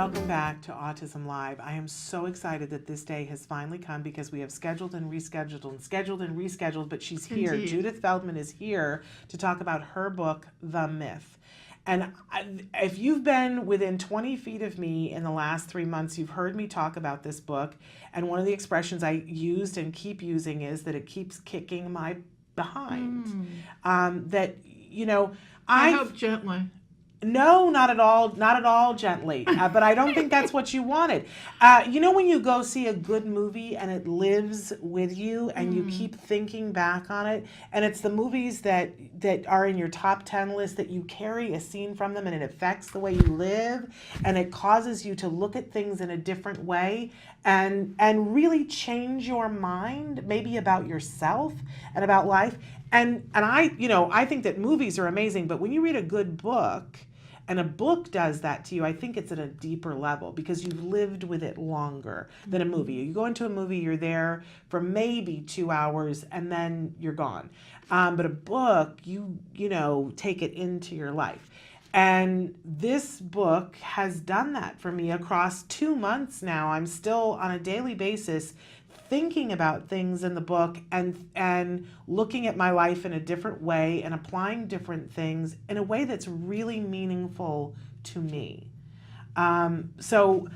Welcome back to Autism Live. I am so excited that this day has finally come because we have scheduled and rescheduled, but she's here. Indeed. Judith Feldman is here to talk about her book, The Myth. And if you've been within 20 feet of me in the last 3 months, you've heard me talk about this book. And one of the expressions I used and keep using is that it keeps kicking my behind. I hope gently. No, not at all gently. But I don't think that's what you wanted. When you go see a good movie and it lives with you and you keep thinking back on it, and it's the movies that are in your top 10 list that you carry a scene from them and it affects the way you live and it causes you to look at things in a different way and really change your mind, maybe about yourself and about life. And I think that movies are amazing, but when you read a good book, and a book does that to you, I think it's at a deeper level because you've lived with it longer than a movie. You go into a movie, you're there for maybe 2 hours, and then you're gone. But a book, you take it into your life. And this book has done that for me across 2 months now. I'm still on a daily basis thinking about things in the book and looking at my life in a different way and applying different things in a way that's really meaningful to me. So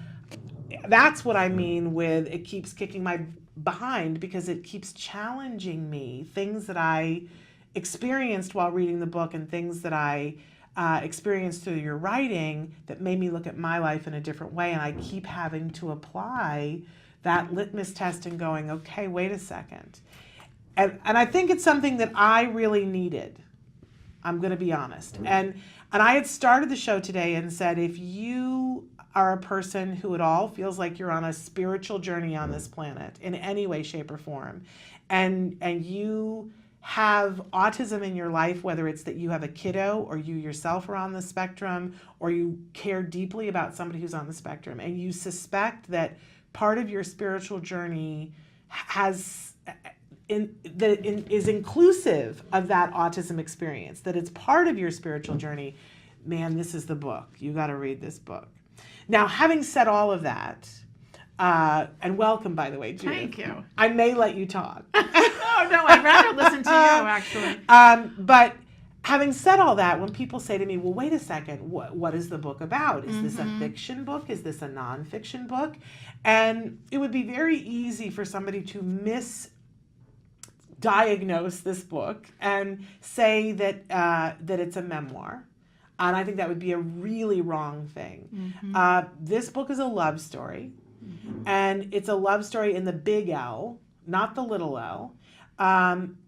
that's what I mean with it keeps kicking my behind, because it keeps challenging me, things that I experienced while reading the book and things that I experienced through your writing that made me look at my life in a different way. And I keep having to apply that litmus test and going, okay, wait a second. And I think it's something that I really needed. I'm going to be honest. And I had started the show today and said, if you are a person who at all feels like you're on a spiritual journey on this planet in any way, shape, or form, and you have autism in your life, whether it's that you have a kiddo or you yourself are on the spectrum, or you care deeply about somebody who's on the spectrum, and you suspect that part of your spiritual journey is inclusive of that autism experience, that it's part of your spiritual journey, man, this is the book. You got to read this book. Now, having said all of that, and welcome, by the way, Judith. Thank you. I may let you talk. No, I'd rather listen to you, actually. But having said all that, when people say to me, well, wait a second, what is the book about? Is this a fiction book? Is this a nonfiction book? And it would be very easy for somebody to misdiagnose this book and say that it's a memoir. And I think that would be a really wrong thing. This book is a love story. And it's a love story in the big L, not the little L.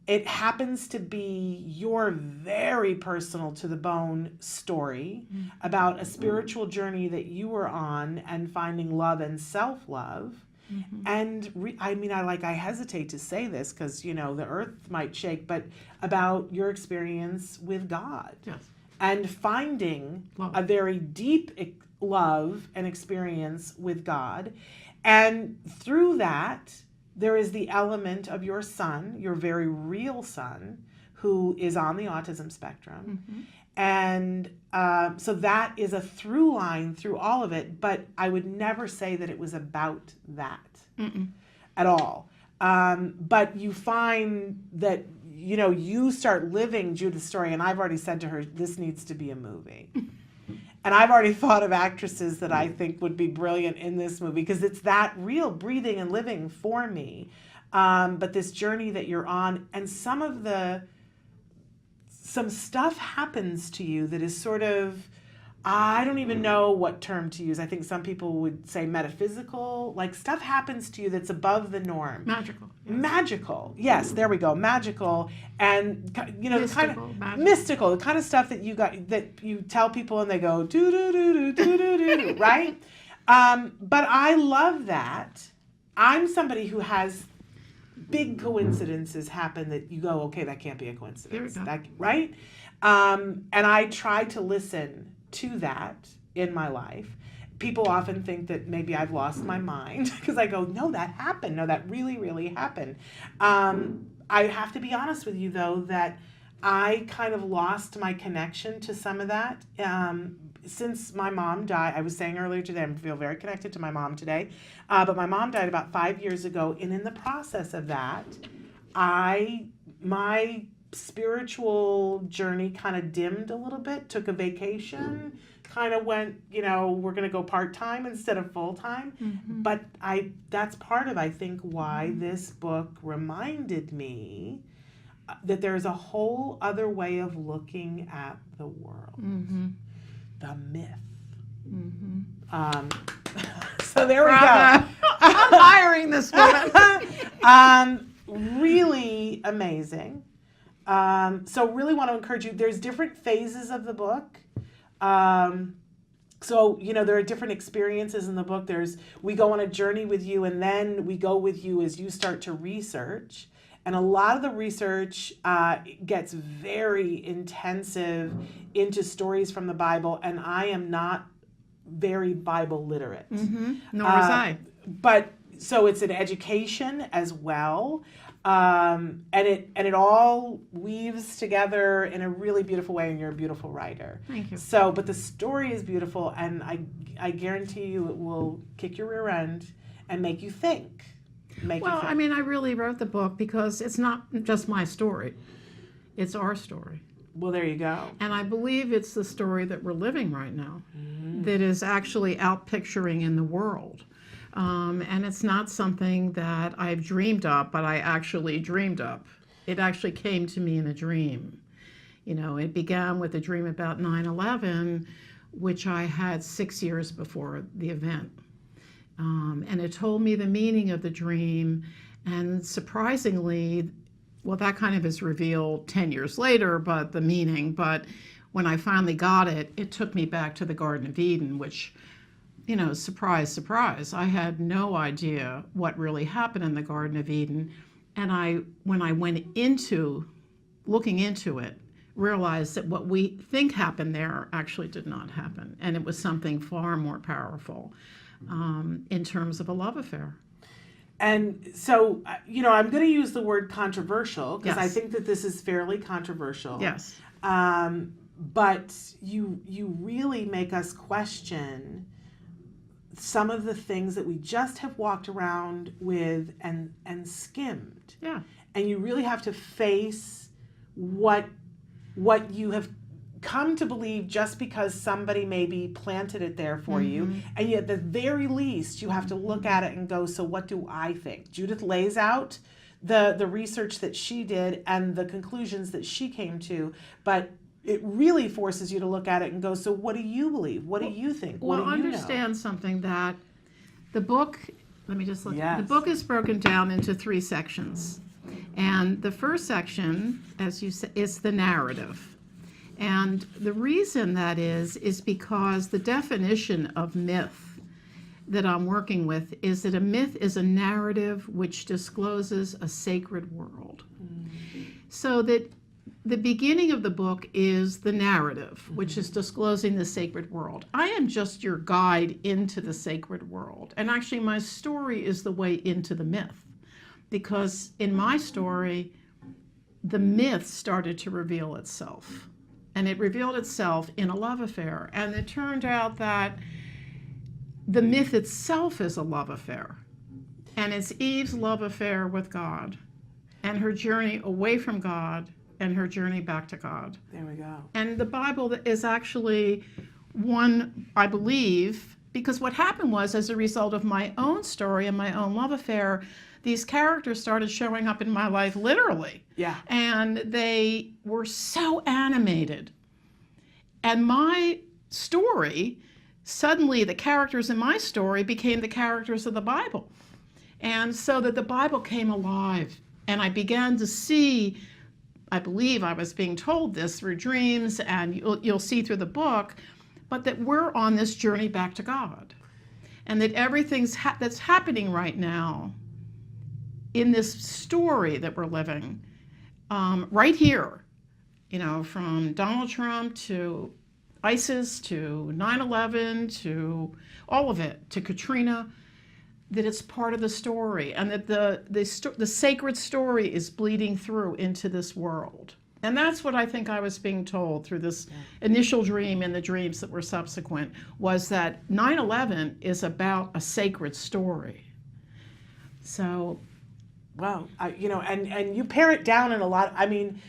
It happens to be your very personal to the bone story about a spiritual journey that you were on and finding love and self-love. And I hesitate to say this because, the earth might shake, but about your experience with God. Yes. And finding Love. a very deep love and experience with God. And through that, there is the element of your son, your very real son, who is on the autism spectrum. And so that is a through line through all of it, but I would never say that it was about that at all. But you find that, you start living Judith's story, and I've already said to her, this needs to be a movie. And I've already thought of actresses that I think would be brilliant in this movie because it's that real breathing and living for me. But this journey that you're on, and some stuff happens to you that is sort of, I don't even know what term to use. I think some people would say metaphysical. Like stuff happens to you that's above the norm. Magical. Yes. Magical. Yes, there we go. Magical. And mystical, the kind of stuff that you tell people and they go do do do do do do do, right? But I love that. I'm somebody who has big coincidences happen that you go, okay, that can't be a coincidence. There we go. Right? And I try to listen to that in my life. People often think that maybe I've lost my mind because I go, no, that happened. No, that really, really happened. I have to be honest with you, though, that I kind of lost my connection to some of that. Since my mom died, I was saying earlier today, I feel very connected to my mom today, but my mom died about 5 years ago, and in the process of that, my spiritual journey kind of dimmed a little bit, took a vacation, kind of went, we're going to go part-time instead of full-time. Mm-hmm. But that's part of, I think, why this book reminded me that there's a whole other way of looking at the world. Mm-hmm. The myth. Mm-hmm. So there we go. I'm hiring this woman. Really amazing. So really want to encourage you. There's different phases of the book. So, there are different experiences in the book. We go on a journey with you, and then we go with you as you start to research. And a lot of the research gets very intensive into stories from the Bible, and I am not very Bible literate. Mm-hmm. Nor was I. But so it's an education as well, and it all weaves together in a really beautiful way, and you're a beautiful writer. Thank you. So, but the story is beautiful, and I guarantee you it will kick your rear end and make you think. I mean, I really wrote the book because it's not just my story. It's our story. Well, there you go. And I believe it's the story that we're living right now that is actually out picturing in the world. And it's not something that I've dreamed up, but I actually dreamed up. It actually came to me in a dream. It began with a dream about 9/11, which I had 6 years before the event. And it told me the meaning of the dream, and surprisingly, well, that kind of is revealed 10 years later, but the meaning. But when I finally got it, it took me back to the Garden of Eden, which, surprise, surprise, I had no idea what really happened in the Garden of Eden. And when I went into looking into it, realized that what we think happened there actually did not happen. And it was something far more powerful. In terms of a love affair. And so, I'm going to use the word controversial because Yes. I think that this is fairly controversial. Yes. But you really make us question some of the things that we just have walked around with and skimmed. Yeah. And you really have to face what you have come to believe just because somebody maybe planted it there for you. And yet at the very least you have to look at it and go, so what do I think? Judith lays out the research that she did and the conclusions that she came to, but it really forces you to look at it and go, so what do you believe? What do you think? What do you understand something that the book, let me just look. Yes. The book is broken down into 3 sections. And the first section, as you said, is the narrative. And the reason that is because the definition of myth that I'm working with is that a myth is a narrative which discloses a sacred world. So that the beginning of the book is the narrative, which is disclosing the sacred world. I am just your guide into the sacred world. And actually my story is the way into the myth. Because in my story, the myth started to reveal itself. And it revealed itself in a love affair. And it turned out that the myth itself is a love affair. And it's Eve's love affair with God and her journey away from God and her journey back to God. There we go. And the Bible is actually one, I believe, because what happened was as a result of my own story and my own love affair, these characters started showing up in my life literally. Yeah. And they were so animated. And my story, suddenly the characters in my story became the characters of the Bible. And so that the Bible came alive. And I began to see, I believe I was being told this through dreams, and you'll see through the book, but that we're on this journey back to God. And that everything that's happening right now in this story that we're living, right here, from Donald Trump to ISIS to 9/11 to all of it, to Katrina, that it's part of the story, and that the sacred story is bleeding through into this world. And that's what I think I was being told through this initial dream and the dreams that were subsequent, was that 9/11 is about a sacred story. So, Well, and you pare it down in a lot. I mean,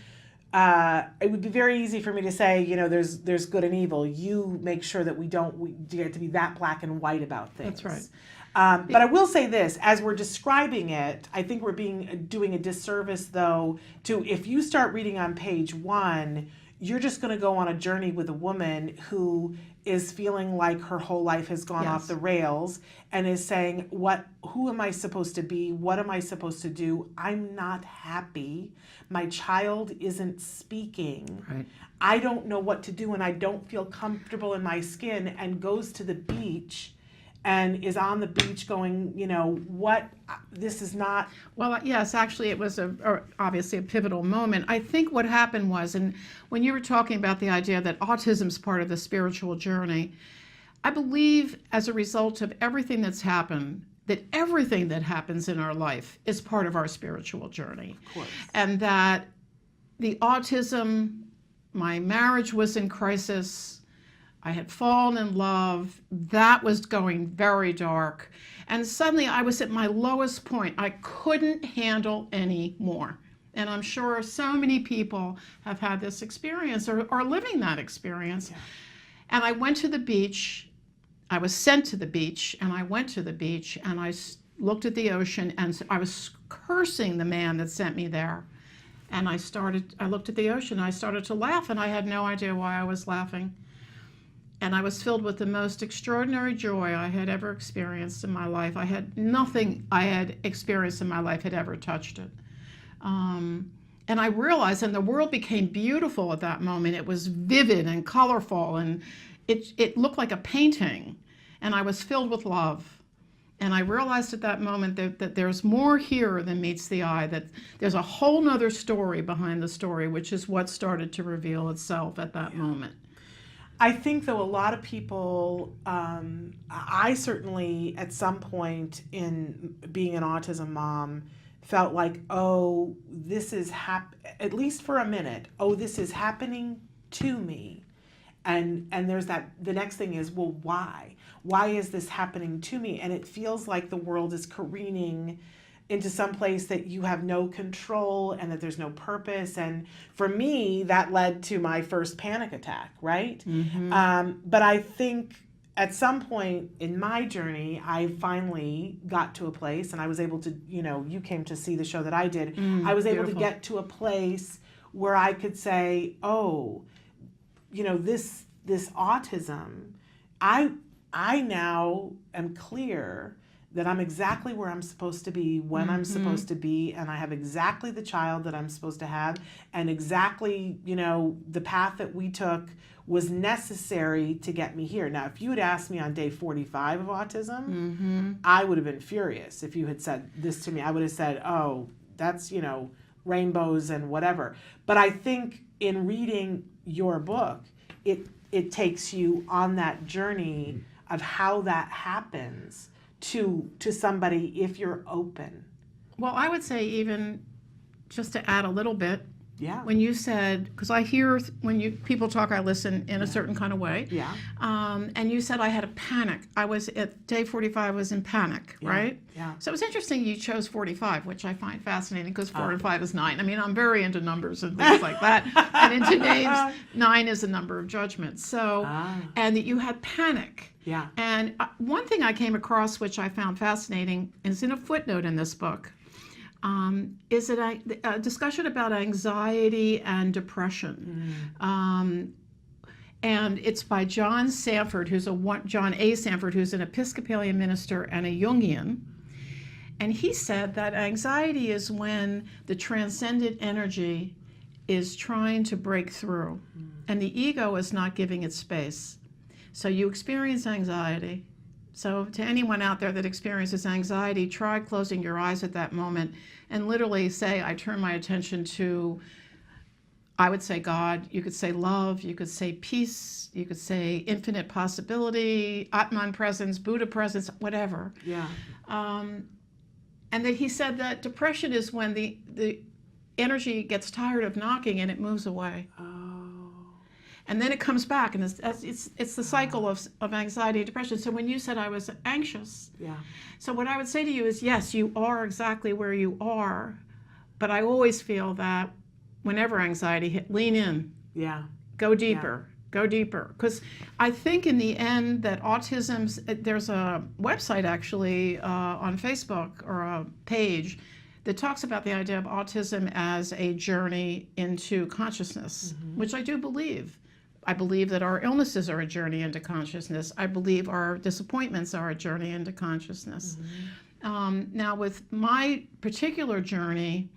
it would be very easy for me to say, there's good and evil. You make sure that we get to be that black and white about things. that's right. But I will say this, as we're describing it, I think we're doing a disservice, though, to if you start reading on page 1, you're just going to go on a journey with a woman who is feeling like her whole life has gone off the rails and is saying, who am I supposed to be? What am I supposed to do? I'm not happy. My child isn't speaking. Right. I don't know what to do, and I don't feel comfortable in my skin, and goes to the beach and is on the beach going, this is not. Well, yes, actually it was obviously a pivotal moment. I think what happened was, and when you were talking about the idea that autism is part of the spiritual journey, I believe as a result of everything that's happened, that everything that happens in our life is part of our spiritual journey. Of course. And that the autism, my marriage was in crisis, I had fallen in love, that was going very dark. And suddenly I was at my lowest point. I couldn't handle any more. And I'm sure so many people have had this experience or are living that experience. Yeah. And I went to the beach. I was sent to the beach, and I went to the beach, and I looked at the ocean, and I was cursing the man that sent me there. And I looked at the ocean, and I started to laugh, and I had no idea why I was laughing. And I was filled with the most extraordinary joy I had ever experienced in my life. Nothing I had experienced in my life had ever touched it. And I realized, and the world became beautiful at that moment. It was vivid and colorful, and it looked like a painting. And I was filled with love. And I realized at that moment that there's more here than meets the eye, that there's a whole nother story behind the story, which is what started to reveal itself at that moment. I think, though, a lot of people, I certainly at some point in being an autism mom felt like, oh, this is at least for a minute, oh, this is happening to me. And there's the next thing is, well, why? Why is this happening to me? And it feels like the world is careening into some place that you have no control and that there's no purpose. And for me, that led to my first panic attack, right? Mm-hmm. But I think at some point in my journey, I finally got to a place, and I was able to, you came to see the show that I did. I was able to get to a place where I could say, oh, this autism, I now am clear that I'm exactly where I'm supposed to be, when I'm supposed to be, and I have exactly the child that I'm supposed to have, and exactly, the path that we took was necessary to get me here. Now, if you had asked me on day 45 of autism, I would have been furious. If you had said this to me, I would have said, oh, that's, rainbows and whatever. But I think in reading your book, it takes you on that journey of how that happens to somebody if you're open. Well, I would say, even just to add a little bit, when you said, because I hear when people talk, I listen in a certain kind of way. Yeah. And you said I had a panic. I was at day 45, I was in panic, right? Yeah. So it was interesting you chose 45, which I find fascinating, because 4 and 5 is 9. I mean, I'm very into numbers and things like that. And into names, 9 is a number of judgment. So, and that you had panic. Yeah. And one thing I came across, which I found fascinating, is in a footnote in this book, is a discussion about anxiety and depression. And it's by John Sanford, John A. Sanford, who's an Episcopalian minister and a Jungian. And he said that anxiety is when the transcendent energy is trying to break through, and the ego is not giving it space. So you experience anxiety. So to anyone out there that experiences anxiety, try closing your eyes at that moment and literally say, I turn my attention to, I would say God, you could say love, you could say peace, you could say infinite possibility, Atman presence, Buddha presence, whatever. Yeah. And that he said that depression is when the energy gets tired of knocking and it moves away. Oh. And then it comes back, and it's the cycle of anxiety and depression. So when you said I was anxious, Yeah. so what I would say to you is, yes, you are exactly where you are, but I always feel that whenever anxiety hit, lean in, Yeah. go deeper, go deeper. Because I think in the end that autism's, there's a website actually on Facebook or a page that talks about the idea of autism as a journey into consciousness, which I do believe. I believe that our illnesses are a journey into consciousness. I believe our disappointments are a journey into consciousness. Now, with my particular journey,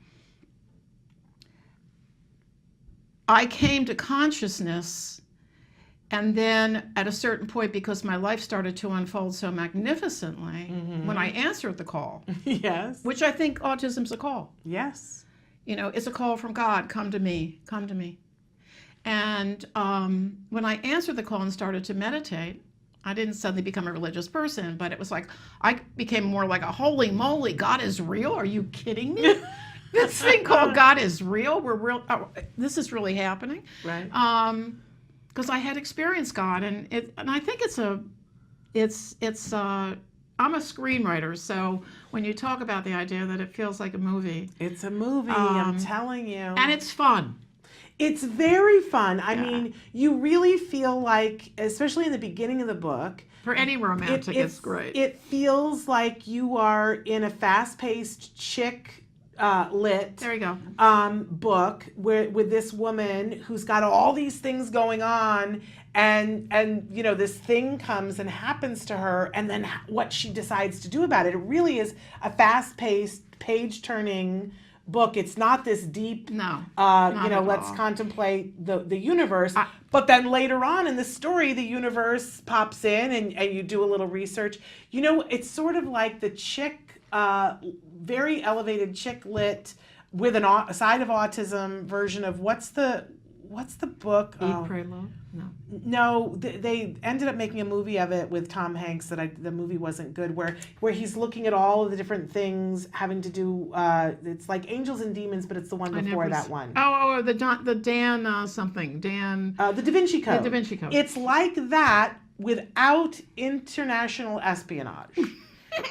I came to consciousness, and then at a certain point, because my life started to unfold so magnificently, when I answered the call, Yes. which I think autism's a call. Yes. You know, it's a call from God, come to me, come to me. And when I answered the call and started to meditate, I didn't suddenly become a religious person, but it was like, I became more like a holy moly, God is real? Are you kidding me? This thing called God is real? We're real. Oh, this is really happening. Right. Because I had experienced God, and I think I'm a screenwriter, so when you talk about the idea that it feels like a movie. It's a movie, I'm telling you. And it's fun. It's very fun. I mean, you really feel like, especially in the beginning of the book. For any romantic, it's great. It feels like you are in a fast-paced chick lit There you go. book with this woman who's got all these things going on, and you know, this thing comes and happens to her, and then what she decides to do about it. It really is a fast-paced, page-turning book. It's not this deep, let's contemplate the universe. But then later on in the story, the universe pops in, and you do a little research. You know, it's sort of like the chick, very elevated chick lit with a side of autism version of what's the book? Eat, Pray, Love? No, they ended up making a movie of it with Tom Hanks. The movie wasn't good. Where he's looking at all of the different things having to do. It's like Angels and Demons, but it's the one before that one. The Dan something. Dan. The Da Vinci Code. The Da Vinci Code. It's like that without international espionage.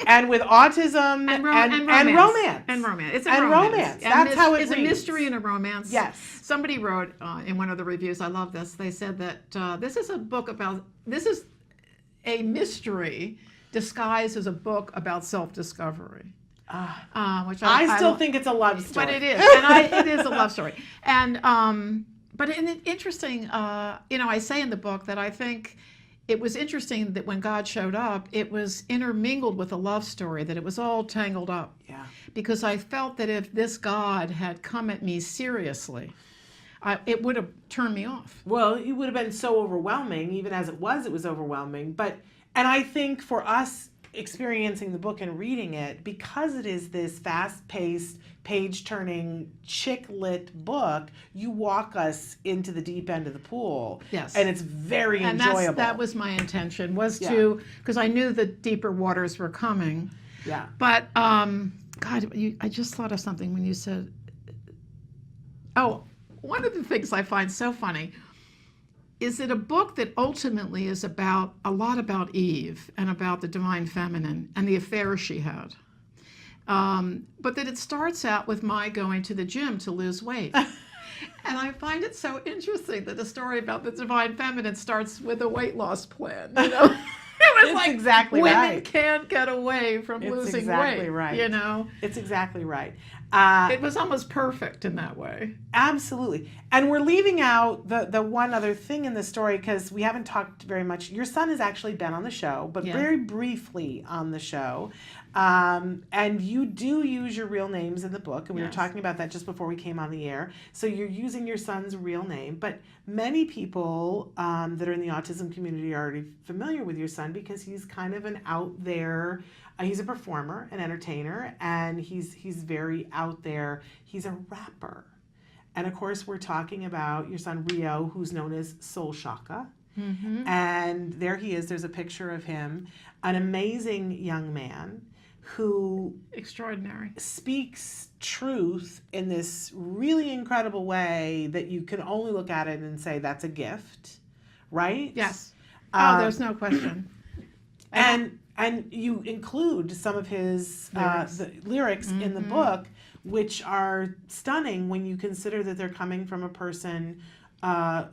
And with autism and romance. And romance. It's a and romance. That's how it is. It's a mystery and a romance. Yes. Somebody wrote in one of the reviews, I love this, they said that this is a mystery disguised as a book about self-discovery. Which I still think it's a love story. But it is. And it is a love story. And, but interesting, I say in the book that I think it was interesting that when God showed up, it was intermingled with a love story, that it was all tangled up. Yeah. Because I felt that if this God had come at me seriously, it would have turned me off. Well, it would have been so overwhelming. Even as it was overwhelming. And I think for us experiencing the book and reading it, because it is this fast-paced, page-turning, chick-lit book, you walk us into the deep end of the pool. Yes. And it's very enjoyable. That was my intention, to, because I knew the deeper waters were coming. Yeah. But, God, I just thought of something when you said, one of the things I find so funny is that a book that ultimately is a lot about Eve and about the divine feminine and the affair she had. But that it starts out with my going to the gym to lose weight. And I find it so interesting that the story about the divine feminine starts with a weight loss plan. You know? It was like exactly women right. can't get away from losing exactly weight. Right. You know? It's exactly right. It was almost perfect in that way. Absolutely. And we're leaving out the one other thing in the story because we haven't talked very much. Your son has actually been on the show, but very briefly on the show. And you do use your real names in the book, and we were talking about that just before we came on the air. So you're using your son's real name, but many people that are in the autism community are already familiar with your son because he's kind of an out there. He's a performer, an entertainer, and he's very out there. He's a rapper. And of course, we're talking about your son Rio, who's known as Soul Shocka. Mm-hmm. And there he is. There's a picture of him, an amazing young man who Extraordinary. speaks truth in this really incredible way that you can only look at it and say that's a gift, right? Yes. Oh, there's no question. And you include some of his lyrics in the book, which are stunning when you consider that they're coming from a person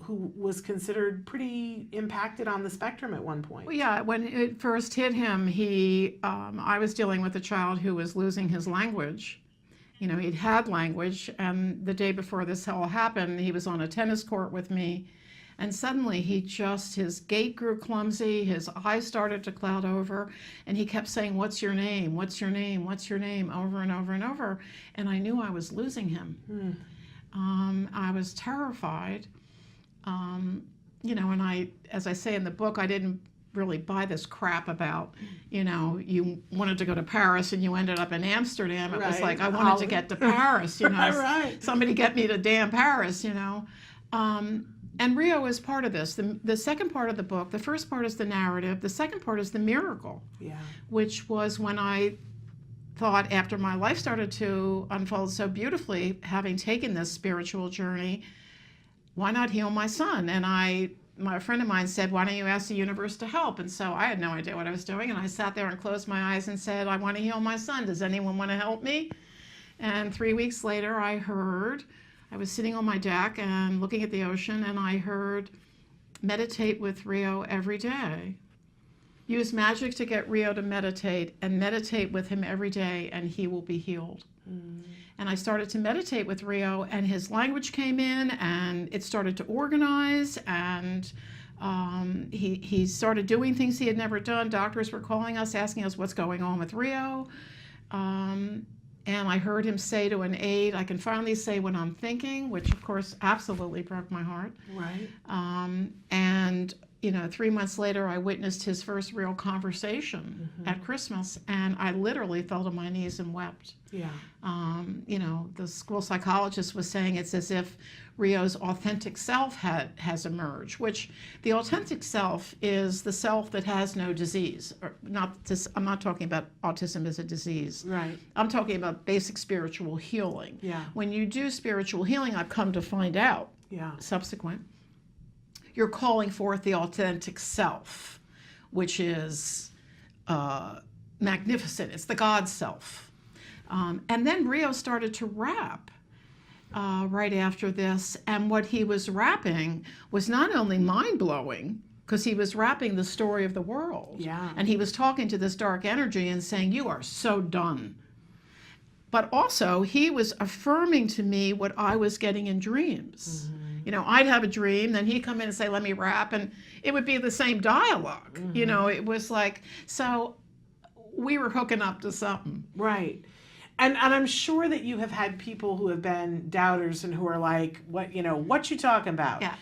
who was considered pretty impacted on the spectrum at one point. Well, yeah, when it first hit him, I was dealing with a child who was losing his language. You know, he'd had language, and the day before this all happened, he was on a tennis court with me, and suddenly his gait grew clumsy, his eyes started to cloud over, and he kept saying, "What's your name? What's your name? What's your name?" over and over and over, and I knew I was losing him. I was terrified. You know, and as I say in the book, I didn't really buy this crap about, you know, you wanted to go to Paris and you ended up in Amsterdam. It was like, I wanted to get to Paris, you know. Somebody get me to damn Paris, you know. And Rio is part of this. The second part of the book, the first part is the narrative. The second part is the miracle, which was when I thought, after my life started to unfold so beautifully, having taken this spiritual journey, why not heal my son? And my friend of mine said, why don't you ask the universe to help? And so I had no idea what I was doing. And I sat there and closed my eyes and said, I want to heal my son. Does anyone want to help me? And 3 weeks later, I was sitting on my deck and looking at the ocean, and I heard, meditate with Rio every day. Use magic to get Rio to meditate, and meditate with him every day, and he will be healed. And I started to meditate with Rio, and his language came in, and it started to organize, and he started doing things he had never done. Doctors were calling us, asking us what's going on with Rio. And I heard him say to an aide, I can finally say what I'm thinking, which of course absolutely broke my heart. Right. And you know, 3 months later, I witnessed his first real conversation at Christmas, and I literally fell to my knees and wept. Yeah. You know, the school psychologist was saying it's as if Rio's authentic self has emerged, which the authentic self is the self that has no disease. I'm not talking about autism as a disease. Right. I'm talking about basic spiritual healing. Yeah. When you do spiritual healing, I've come to find out, subsequent, you're calling forth the authentic self, which is magnificent. It's the God self. And then Rio started to rap right after this. And what he was rapping was not only mind-blowing, because he was rapping the story of the world. Yeah. And he was talking to this dark energy and saying, you are so done. But also, he was affirming to me what I was getting in dreams. You know, I'd have a dream, then he'd come in and say, let me rap, and it would be the same dialogue. You know, it was like, so we were hooking up to something. Right. And I'm sure that you have had people who have been doubters and who are like, what you talking about? Yeah.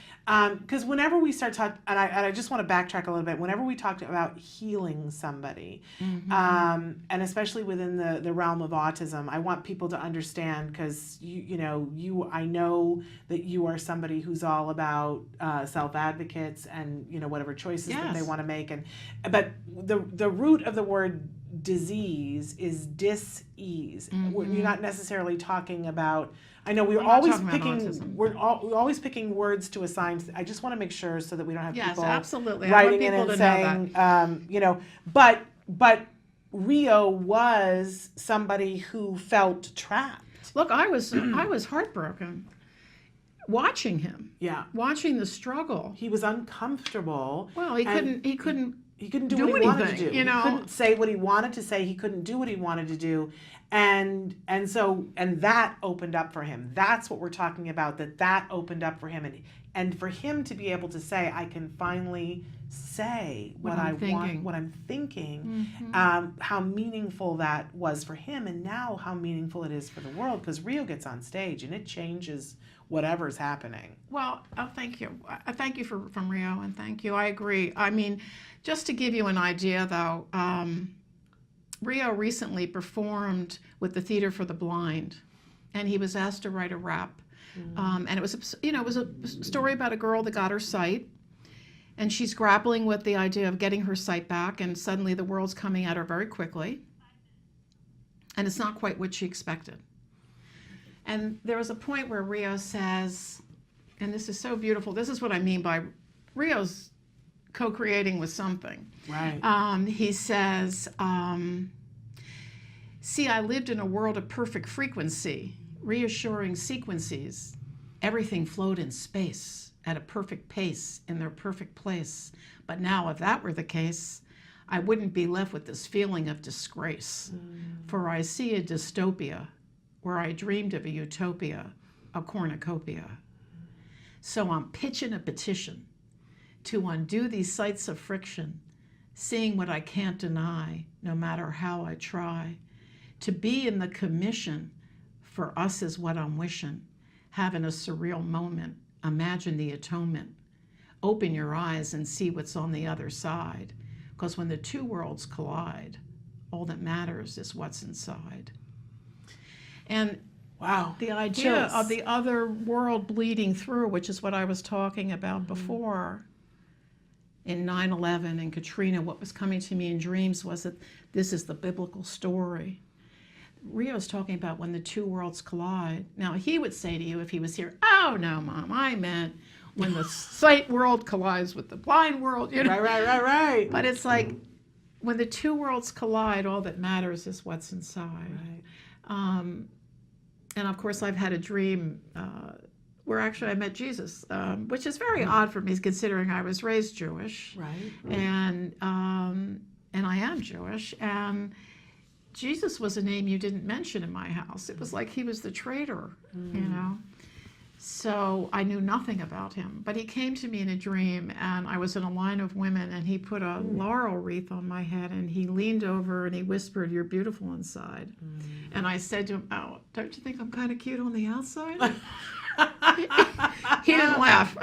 Because whenever we start talking, and I just want to backtrack a little bit, whenever we talked about healing somebody, and especially within the realm of autism, I want people to understand, because I know that you are somebody who's all about self-advocates and whatever choices that they want to make, but the root of the word disease is dis-ease. You're not necessarily talking about. I know we're always picking words to assign. I just want to make sure so that we don't have people absolutely. writing in and saying, but Rio was somebody who felt trapped. Look, I was heartbroken watching him. Yeah, watching the struggle. He was uncomfortable. Well, he couldn't do what he wanted to do. You know, he couldn't say what he wanted to say. He couldn't do what he wanted to do. And that opened up for him. That's what we're talking about, that opened up for him. And for him to be able to say, I can finally say what I want, what I'm thinking, how meaningful that was for him, and now how meaningful it is for the world, because Rio gets on stage and it changes whatever's happening. Well, thank you. Thank you from Rio, and thank you. I agree. I mean, just to give you an idea, though, Rio recently performed with the Theater for the Blind, and he was asked to write a rap. And it was a story about a girl that got her sight, and she's grappling with the idea of getting her sight back, and suddenly the world's coming at her very quickly. and it's not quite what she expected. And there was a point where Rio says, and this is so beautiful, this is what I mean by Rio's co-creating with something. Right. He says, see, I lived in a world of perfect frequency, reassuring sequences. Everything flowed in space at a perfect pace in their perfect place. But now, if that were the case, I wouldn't be left with this feeling of disgrace. For I see a dystopia where I dreamed of a utopia, a cornucopia. So I'm pitching a petition to undo these sites of friction, seeing what I can't deny, no matter how I try. To be in the commission for us is what I'm wishing, having a surreal moment, imagine the atonement. Open your eyes and see what's on the other side, because when the two worlds collide, all that matters is what's inside. And wow, the idea of the other world bleeding through, which is what I was talking about before, in 9/11 and Katrina, what was coming to me in dreams was that this is the biblical story. Rio's talking about when the two worlds collide. Now, he would say to you if he was here, oh, no, Mom, I meant when the sight world collides with the blind world. You know? Right. But it's like when the two worlds collide, all that matters is what's inside. Right. And, of course, I've had a dream where actually I met Jesus, which is very odd for me considering I was raised Jewish. Right. And I am Jewish. And Jesus was a name you didn't mention in my house. It was like he was the traitor, you know. So I knew nothing about him. But he came to me in a dream, and I was in a line of women, and he put a laurel wreath on my head, and he leaned over, and he whispered, "You're beautiful inside." And I said to him, "Oh, don't you think I'm kind of cute on the outside?" He didn't laugh.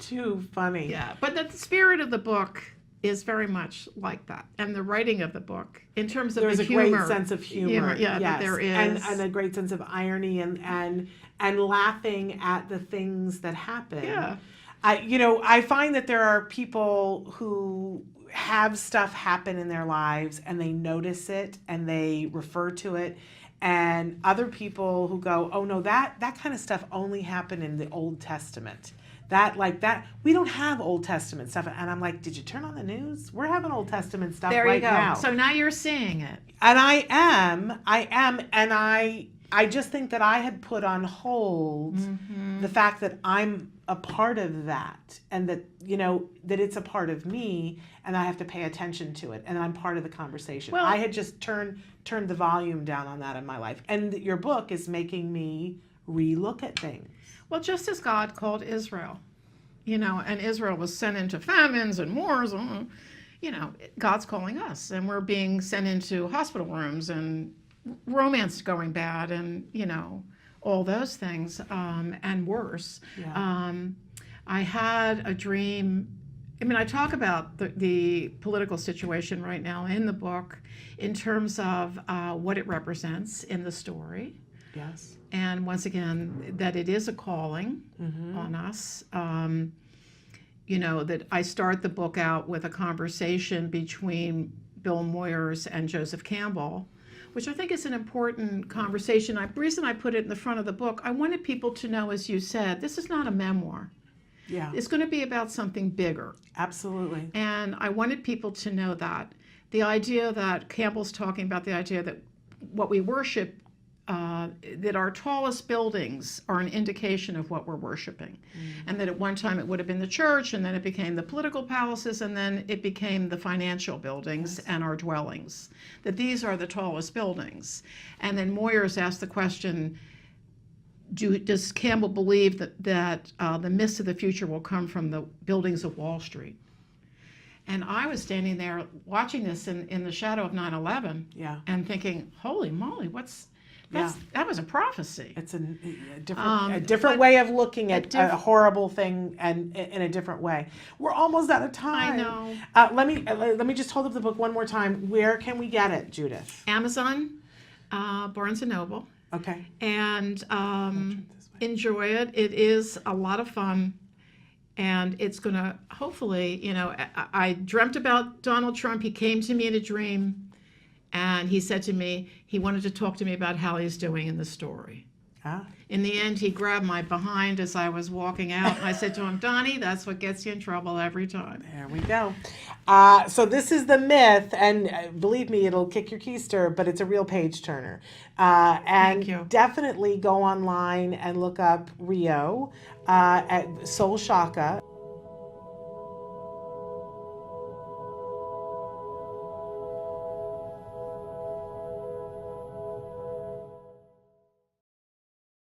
Too funny. Yeah, but the spirit of the book is very much like that, and the writing of the book in terms of there's the a humor, great sense of humor. Yeah, yes. there is, and a great sense of irony and laughing at the things that happen. Yeah. I find that there are people who have stuff happen in their lives and they notice it and they refer to it, and other people who go, oh no, that kind of stuff only happened in the Old Testament. That we don't have Old Testament stuff. And I'm like, did you turn on the news? We're having Old Testament stuff right now. So now you're seeing it. And I am, and I just think that I had put on hold the fact that I'm a part of that, and that, that it's a part of me, and I have to pay attention to it, and I'm part of the conversation. Well, I had just turned the volume down on that in my life. And your book is making me relook at things. Well, just as God called Israel, and Israel was sent into famines and wars, God's calling us, and we're being sent into hospital rooms and romance going bad and, all those things, and worse. Yeah. I had a dream. I talk about the political situation right now in the book in terms of what it represents in the story. Yes. And once again, that it is a calling on us. That I start the book out with a conversation between Bill Moyers and Joseph Campbell, which I think is an important conversation. The reason I put it in the front of the book, I wanted people to know, as you said, this is not a memoir. Yeah. It's going to be about something bigger. Absolutely. And I wanted people to know that. The idea that Campbell's talking about, the idea that what we worship, that our tallest buildings are an indication of what we're worshiping. And that at one time it would have been the church, and then it became the political palaces, and then it became the financial buildings and our dwellings. That these are the tallest buildings. And then Moyers asked the question, does Campbell believe that the mist of the future will come from the buildings of Wall Street? And I was standing there watching this in the shadow of 9/11 and thinking, holy moly, that was a prophecy. It's a different way of looking at a horrible thing, and in a different way. We're almost out of time. I know. Let me just hold up the book one more time. Where can we get it, Judith? Amazon, Barnes & Noble. Okay. And enjoy it. It is a lot of fun. And it's going to, hopefully, I dreamt about Donald Trump. He came to me in a dream. And he said to me, he wanted to talk to me about how he's doing in the story. Ah. In the end, he grabbed my behind as I was walking out, and I said to him, Donnie, that's what gets you in trouble every time. There we go. So this is the myth, and believe me, it'll kick your keister, but it's a real page turner. And Thank you. definitely go online and look up Rio at Soul Shocka.